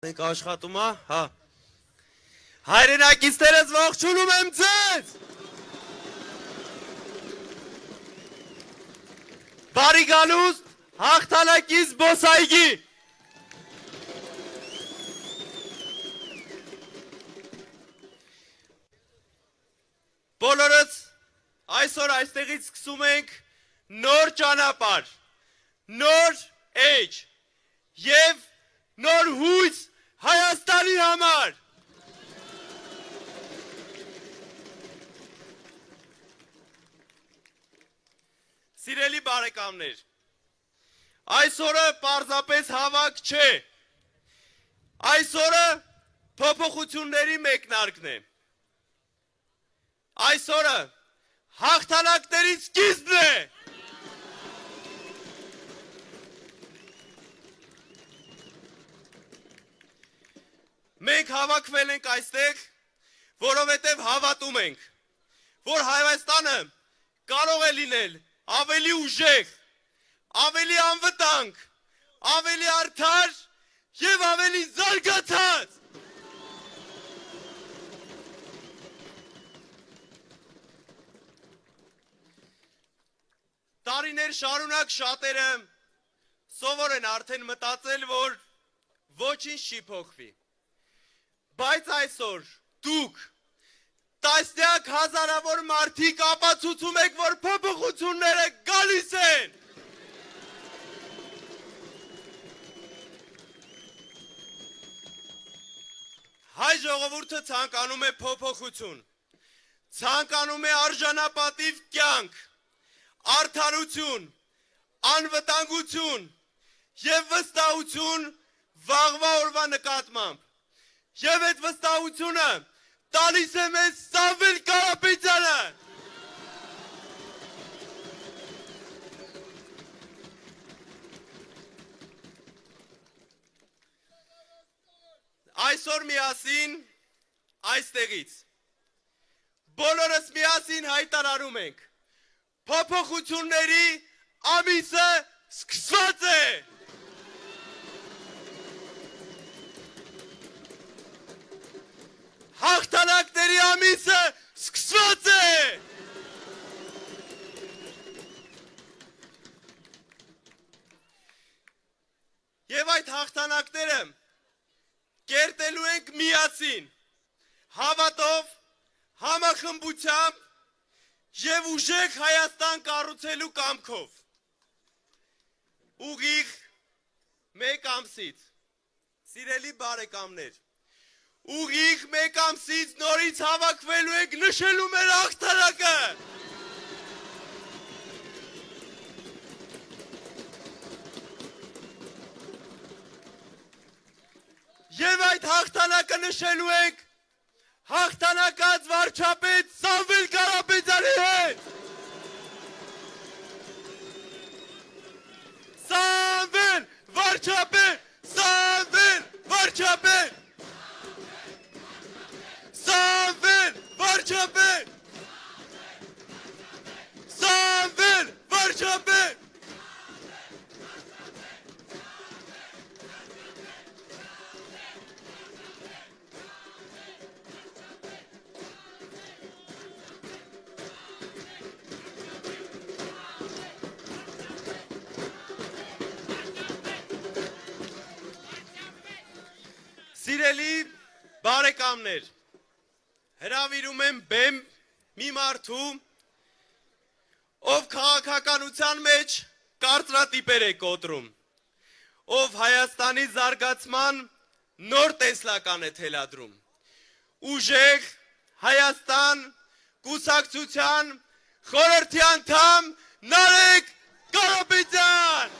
Մենք աշխատում է, հա։ Հայրենակիցներս ողջունում եմ ձեզ։ Բարի գալուստ հաղթանակի զբոսայգի։ Բոլորս այսօր այստեղից սկսում ենք նոր ճանապարհ, նոր էջ եւ նոր հույս Հայաստանի համար։ Սիրելի բարեկամներ, այսօրը պարզապես հավաք չէ, այսօրը փոփոխությունների մեկնարկն է, այսօրը հաղթանակների սկիզբն է։ Մենք հավաքվել ենք այստեղ, որովհետև հավատում ենք, որ Հայաստանը կարող է լինել ավելի ուժեղ, ավելի անվտանգ, ավելի արդար եւ ավելի զարգացած։ Տարիներ շարունակ շատերը սովոր են արդեն մտածել, որ ոչինչ չի փոխվի։ Բայց այսօր դուք տասնյակ հազարավոր մարդիկ ապացուցում եք, որ փոփոխությունները գալիս են։ Հայ ժողովուրդը ցանկանում է փոփոխություն, ցանկանում է արժանապատիվ կյանք, արդարություն, անվտանգություն եւ վստահություն վաղվա օրվա նկատմամբ։ Եվ այդ վստահությունը տալիս է մեզ Սամվել Կարապետյանը։ Այսօր միասին այստեղից բոլորս միասին հայտարարում ենք, փոփոխությունների ամիսը սկսված է։ Հաղթանակների ամիսը սկսված է։ Եվ այդ հաղթանակները կերտելու ենք միասին, հավատով, համախմբությամբ եւ ուժեղ Հայաստան կառուցելու կամքով։ Ուղիղ մեկ ամսից, սիրելի բարեկամներ, ուղիղ մեկ ամսից նորից հավաքվելու ենք նշելու մեր հաղթանակը։ Եվ այդ հաղթանակը նշելու ենք հաղթանակած վարչապետ Սամվել Կարապետյանի հետ։ Սամվել վարչապետ, Սամվել վարչապետ, Սամվել վարչապետ, Սամվել վարչապետ։ Սիրելի բարեկամներ, հրավիրում եմ բեմ մի մարդու, ով քաղաքականության մեջ կարծրատիպեր է կոտրում, ով Հայաստանի զարգացման նոր տեսլական է թելադրում, ուժեղ Հայաստան կուսակցության խորհրդի անդամ Նարեկ Կարապետյան։